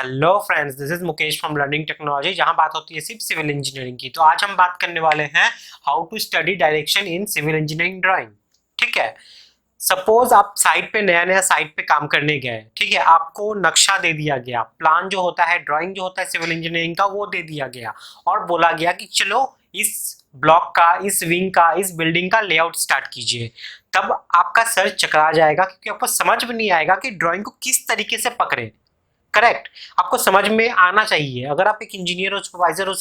Hello friends, this is Mukesh from learning technology, जहां बात होती है सिर्फ सिविल इंजीनियरिंग की। तो आज हम बात करने वाले हैं how to study direction in civil engineering drawing. ठीक है, सपोज आप साइट पे नया साइट पे काम करने गए। ठीक है, आपको नक्शा दे दिया गया, प्लान जो होता है, ड्राइंग जो होता है सिविल इंजीनियरिंग का, वो दे दिया गया और बोला गया कि चलो इस ब्लॉक का, इस विंग का, इस बिल्डिंग का लेआउट स्टार्ट कीजिए। तब आपका सर चकरा जाएगा क्योंकि आपको समझ में नहीं आएगा कि ड्राइंग को किस तरीके से पकड़े। करेक्ट, आपको समझ में आना चाहिए। अगर आप एक इंजीनियर हो, सुपरवाइजर हो,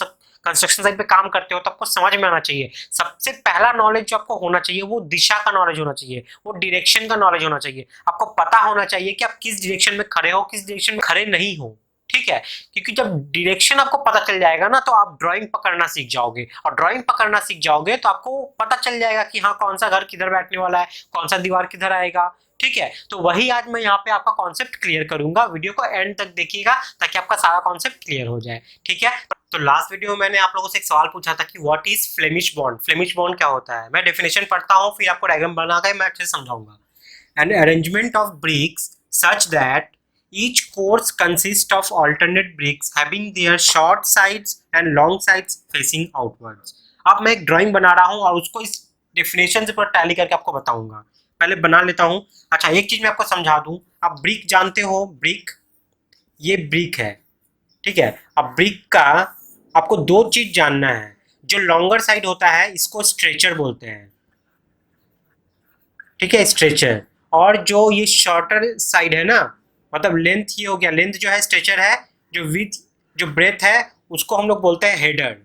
कंस्ट्रक्शन साइट पे काम करते हो, तो आपको समझ में आना चाहिए। सबसे पहला नॉलेज जो आपको होना चाहिए वो दिशा का नॉलेज होना चाहिए, वो डायरेक्शन का नॉलेज होना चाहिए। आपको पता होना चाहिए कि आप किस डायरेक्शन में खड़े हो, किस डायरेक्शन में खड़े नहीं हो। ठीक है, क्योंकि जब डायरेक्शन आपको पता चल जाएगा ना, तो आप ड्राइंग पकड़ना सीख जाओगे, और ड्राइंग पकड़ना सीख जाओगे तो आपको पता चल जाएगा कि हाँ, कौन सा घर किधर बैठने वाला है, कौन सा दीवार किधर आएगा। ठीक है, तो वही आज मैं यहाँ पे आपका कॉन्सेप्ट क्लियर करूंगा। वीडियो को एंड तक देखिएगा ताकि आपका सारा कॉन्सेप्ट क्लियर हो जाए। ठीक है, तो लास्ट वीडियो में मैंने आप लोगों से एक सवाल पूछा था कि what is Flemish bond. Flemish bond क्या होता है, मैं डेफिनेशन पढ़ता हूँ, फिर आपको डायग्राम बनाकर मैं अच्छे से समझाऊंगा। An arrangement of BRICS such that each course consists of alternate bricks having their short sides and long sides facing outwards। अब मैं एक ड्राइंग बना रहा हूँ और उसको इस डेफिनेशन से पर टैली करके आपको बताऊंगा। पहले बना लेता हूँ। अच्छा, एक चीज मैं आपको समझा दूं, आप ब्रिक जानते हो, ब्रिक, ये ब्रिक है। ठीक है, अब ब्रिक का आपको दो चीज जानना है। जो लॉन्गर साइड होता है इसको स्ट्रेचर बोलते हैं। ठीक है, स्ट्रेचर। और जो ये शॉर्टर साइड है ना, मतलब लेंथ, ये हो गया, लेंथ जो है स्ट्रेचर है। जो विथ, जो ब्रेथ है, उसको हम लोग बोलते हैं हेडर।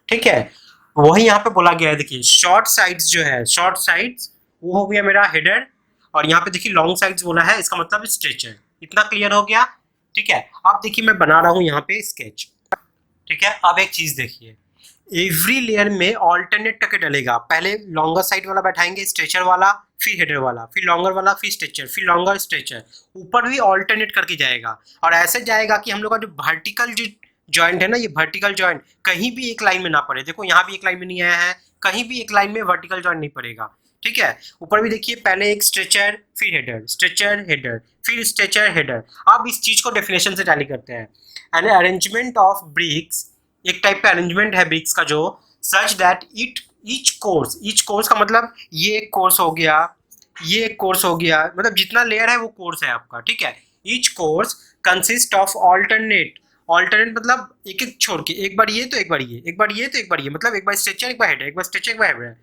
ठीक है, वही यहाँ पे बोला गया है। देखिए, शॉर्ट साइड्स जो है, शॉर्ट साइड्स वो हो गया मेरा हेडर, और यहाँ पे देखिए लॉन्ग साइड्स बोला है, इसका मतलब स्ट्रेचर। इतना क्लियर हो गया। ठीक है, अब देखिए मैं बना रहा हूँ यहाँ पे स्केच। ठीक है, अब एक चीज देखिए, एवरी लेयर में ऑल्टरनेट करके डलेगा। पहले लॉन्गर साइड वाला बैठाएंगे, स्ट्रेचर वाला, फिर हेडर वाला, फिर लॉन्गर वाला, फिर स्ट्रेचर, फिर लॉन्गर स्ट्रेचर, ऊपर भी ऑल्टरनेट करके जाएगा। और ऐसे जाएगा कि हम लोग का जो वर्टिकल जो जॉइंट है ना, ये वर्टिकल जॉइंट कहीं भी एक लाइन में ना पड़े। देखो यहाँ भी एक लाइन में नहीं आया है, कहीं भी एक लाइन में वर्टिकल जॉइंट नहीं पड़ेगा। ठीक है, ऊपर भी देखिए, पहले एक स्ट्रेचर, फिर हेडर, स्ट्रेचर हेडर, फिर स्ट्रेचर हेडर। अब इस चीज को डेफिनेशन से टैली करते हैं। एन अरेंजमेंट ऑफ ब्रिक्स, एक टाइप का अरेंजमेंट है ब्रिक्स का, जो such that it each course, each course का मतलब ये एक कोर्स हो गया, ये एक कोर्स हो गया, मतलब जितना लेयर है वो कोर्स है आपका। ठीक है, each course consist of alternate, alternate मतलब एक एक छोड़ के, एक बार ये तो एक बार ये, एक बार ये तो एक बार ये, मतलब एक बार स्ट्रेचर, एक बार हेडर, एक बार स्ट्रेचर, एक बार header.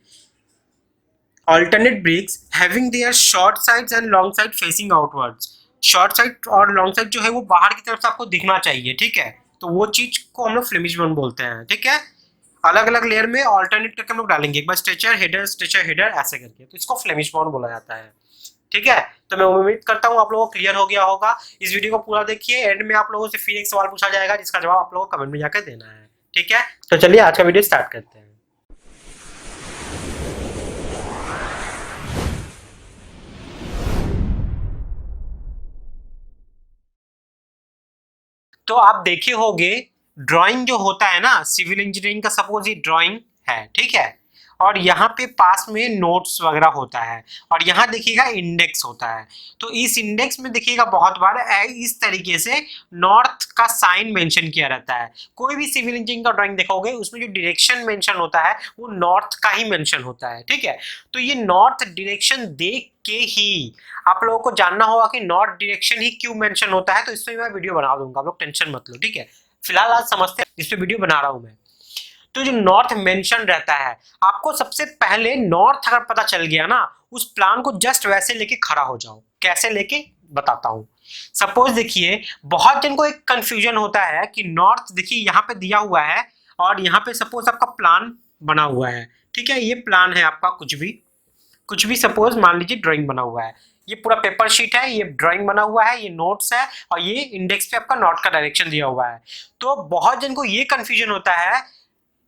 Alternate bricks having their short sides and long side facing outwards. Short side और लॉन्ग साइड जो है वो बाहर की तरफ से आपको दिखना चाहिए। ठीक है, तो वो चीज को हम लोग फ्लेमिश बॉन्ड बोलते हैं। ठीक है, अलग अलग लेयर में ऑल्टरनेट करके हम लोग डालेंगे, एक बार स्ट्रेचर हेडर ऐसे करके, तो इसको फ्लेमिश बॉन्ड बोला जाता है। ठीक है, तो मैं उम्मीद करता हूँ आप लोगों को क्लियर हो गया होगा। इस वीडियो को पूरा देखिए, एंड में आप लोगों से फिर एक सवाल पूछा जाएगा जिसका जवाब आप लोगों को कमेंट में जाकर देना है। ठीक है, तो चलिए आज का वीडियो स्टार्ट करते हैं। तो आप देखे होंगे, ड्राइंग जो होता है ना सिविल इंजीनियरिंग का, सपोज ये ड्राइंग है। ठीक है, और यहाँ पे पास में नोट्स वगैरह होता है, और यहाँ देखिएगा इंडेक्स होता है। तो इस इंडेक्स में देखिएगा बहुत बार इस तरीके से नॉर्थ का साइन मेंशन किया रहता है। कोई भी सिविल इंजीनियरिंग का ड्राइंग देखोगे उसमें जो डायरेक्शन मेंशन होता है वो नॉर्थ का ही मेंशन होता है। ठीक है, तो ये नॉर्थ डायरेक्शन देख के ही आप लोगों को जानना होगा कि नॉर्थ डायरेक्शन ही क्यों मेंशन होता है। तो इसमें मैं वीडियो बना दूंगा, आप लोग टेंशन मत लो। ठीक है, फिलहाल आज समझते हैं जिस पे वीडियो बना रहा हूं मैं। तो जो नॉर्थ मेंशन रहता है, आपको सबसे पहले नॉर्थ अगर पता चल गया ना, उस प्लान को जस्ट वैसे लेके खड़ा हो जाओ। कैसे लेके बताता हूं। सपोज देखिए, बहुत जन को एक कंफ्यूजन होता है कि नॉर्थ, देखिए यहाँ पे दिया हुआ है और यहाँ पे सपोज आपका प्लान बना हुआ है। ठीक है, ये प्लान है आपका, कुछ भी सपोज मान लीजिए ड्राइंग बना हुआ है, ये पूरा पेपर शीट है, ये ड्राइंग बना हुआ है, ये नोट्स है, और ये इंडेक्स पे आपका नॉर्थ का डायरेक्शन दिया हुआ है। तो बहुत जन को ये कंफ्यूजन होता है,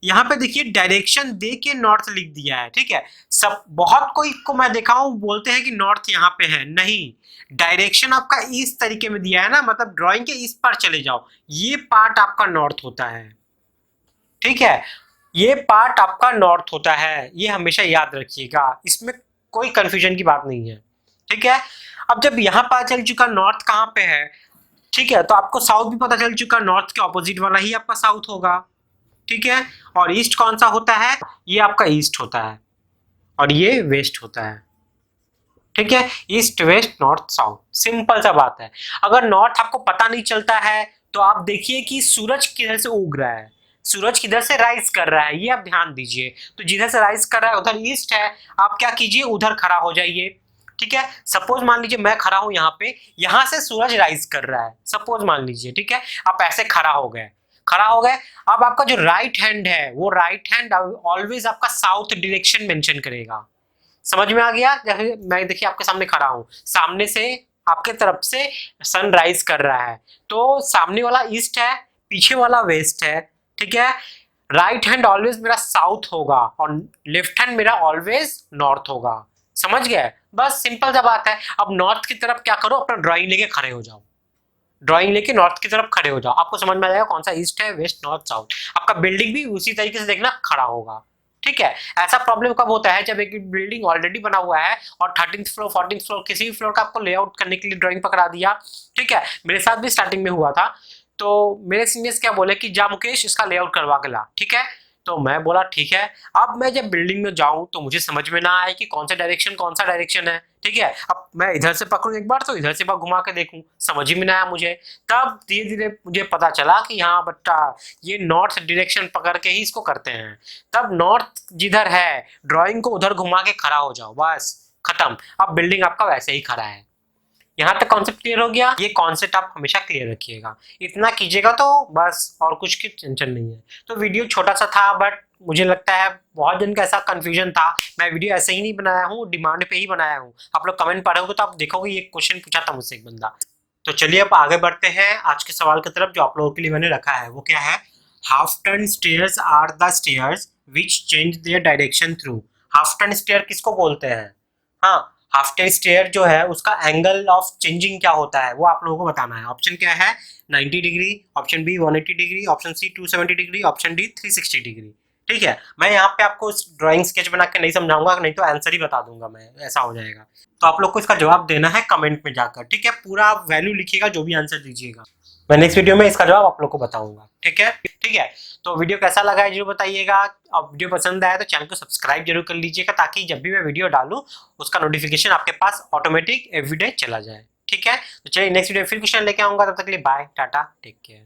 यहाँ पे देखिए डायरेक्शन दे के नॉर्थ लिख दिया है। ठीक है, सब बहुत कोई को मैं देखा हूँ बोलते हैं कि नॉर्थ यहाँ पे है, नहीं, डायरेक्शन आपका इस तरीके में दिया है ना, मतलब ड्राइंग के इस पर चले जाओ, ये पार्ट आपका नॉर्थ होता है। ठीक है, ये पार्ट आपका नॉर्थ होता है, ये हमेशा याद रखिएगा, इसमें कोई कंफ्यूजन की बात नहीं है। ठीक है, अब जब यहाँ पता चल चुका नॉर्थ कहाँ पे है, ठीक है, तो आपको साउथ भी पता चल चुका, नॉर्थ के ऑपोजिट वाला ही आपका साउथ होगा। ठीक है, और ईस्ट कौन सा होता है, ये आपका ईस्ट होता है और ये वेस्ट होता है। ठीक है, east west north south, simple सा बात है। अगर नॉर्थ आपको पता नहीं चलता है तो आप देखिए कि सूरज किधर से उग रहा है, सूरज किधर से राइज कर रहा है, ये आप ध्यान दीजिए। तो जिधर से राइज कर रहा है उधर ईस्ट है, आप क्या कीजिए, उधर खड़ा हो जाइए। ठीक है, सपोज मान लीजिए मैं खड़ा हूं यहाँ पे, यहाँ से सूरज राइज कर रहा है, सपोज मान लीजिए। ठीक है, आप ऐसे खड़ा हो गए, खड़ा हो गए। अब आपका जो राइट हैंड है वो राइट हैंड ऑलवेज आपका साउथ डायरेक्शन मेंशन करेगा। समझ में आ गया? जैसे मैं देखिए आपके सामने खड़ा हूं, सामने से आपके तरफ से सन राइज कर रहा है, तो सामने वाला ईस्ट है, पीछे वाला वेस्ट है। ठीक है, राइट हैंड ऑलवेज मेरा साउथ होगा और लेफ्ट हैंड मेरा ऑलवेज नॉर्थ होगा। समझ गए? बस सिंपल सा बात है। अब नॉर्थ की तरफ क्या करो, अपना ड्राइंग लेके खड़े हो जाओ, ड्राइंग लेके नॉर्थ की तरफ खड़े हो जाओ, आपको समझ में आ जाएगा कौन सा ईस्ट है, वेस्ट, नॉर्थ, साउथ। आपका बिल्डिंग भी उसी तरीके से देखना खड़ा होगा। ठीक है, ऐसा प्रॉब्लम कब होता है, जब एक बिल्डिंग ऑलरेडी बना हुआ है और 13th फ्लोर 14th फ्लोर किसी भी फ्लोर का आपको लेआउट करने के लिए ड्राइंग पकड़ा दिया। ठीक है, मेरे साथ भी स्टार्टिंग में हुआ था, तो मेरे सीनियर्स क्या बोले कि जा मुकेश इसका लेआउट करवा के ला। ठीक है, तो मैं बोला ठीक है। अब मैं जब बिल्डिंग में जाऊं तो मुझे समझ में ना आए कि कौन सा डायरेक्शन है। ठीक है, अब मैं इधर से पकड़ूं एक बार तो इधर से बार घुमा के देखूं, समझ ही में ना आया मुझे। तब धीरे धीरे मुझे पता चला कि हाँ बट्टा, ये नॉर्थ डायरेक्शन पकड़ के ही इसको करते हैं। तब नॉर्थ जिधर है ड्राइंग को उधर घुमा के खड़ा हो जाओ, बस खत्म। अब बिल्डिंग आपका वैसे ही खड़ा है। यहाँ तक कॉन्सेप्ट क्लियर हो गया? ये कॉन्सेप्ट आप हमेशा क्लियर रखिएगा, इतना कीजिएगा तो बस, और कुछ की टेंशन नहीं है। तो वीडियो छोटा सा था, बट मुझे लगता है बहुत जन का ऐसा कंफ्यूजन था। मैं वीडियो ऐसे ही नहीं बनाया हूँ, डिमांड पे ही बनाया हूँ। आप लोग कमेंट पढ़ोगे तो आप देखोगे ये क्वेश्चन पूछा था मुझसे एक बंदा। तो चलिए अब आगे बढ़ते हैं आज के सवाल की तरफ, जो आप लोगों के लिए मैंने रखा है। वो क्या है? Half turn stairs are the stairs which change their direction through. Half turn stair किसको बोलते हैं? हाँ, हाफ टर्न स्टेयर जो है उसका एंगल ऑफ चेंजिंग क्या होता है वो आप लोगों को बताना है। ऑप्शन क्या है? 90 degree, option B 180 degree, option C 270 degree, option D 360 degree. ठीक है, मैं यहाँ पे आपको ड्राइंग स्केच बना के नहीं समझाऊंगा, नहीं तो आंसर ही बता दूंगा मैं, ऐसा हो जाएगा। तो आप लोग को इसका जवाब देना है कमेंट में जाकर। ठीक है, पूरा वैल्यू लिखिएगा जो भी आंसर दीजिएगा, मैं नेक्स्ट वीडियो में इसका जवाब आप लोग को बताऊंगा। ठीक है, ठीक है। तो वीडियो कैसा लगा है जरूर बताइएगा। अब वीडियो पसंद आया तो चैनल को सब्सक्राइब जरूर कर लीजिएगा, ताकि जब भी मैं वीडियो डालूं उसका नोटिफिकेशन आपके पास ऑटोमेटिक एवरीडे चला जाए। ठीक है, तो चलिए नेक्स्ट वीडियो फिर क्वेश्चन लेके आऊंगा, तब तक के लिए बाय, टाटा, टेक केयर।